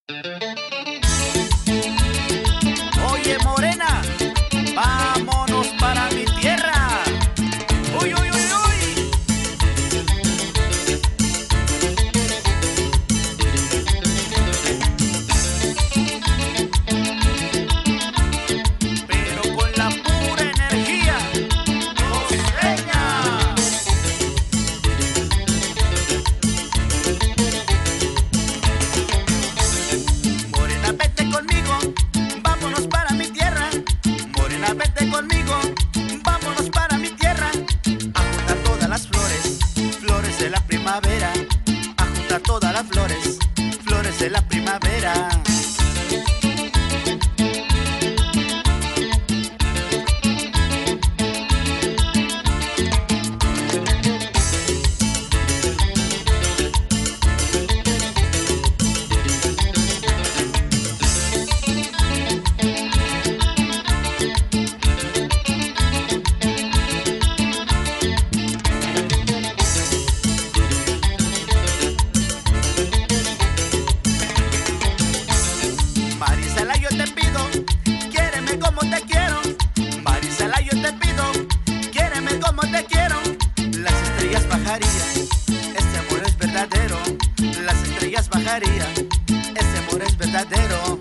Oye, morena, vámonos para mi tierra. Uy, uy, uy, uy. Pero con la pura energía costeña. Morena, vete conmigo, vámonos para mi tierra. Morena, vete conmigo, vámonos para mi tierra. A juntar todas las flores, flores de la primavera. A juntar todas las flores, flores de la primavera. Marisela, yo te pido, quiéreme como te quiero. Marisela, yo te pido, quiéreme como te quiero. Las estrellas bajarían, este amor es verdadero. Las estrellas bajarían, este amor es verdadero.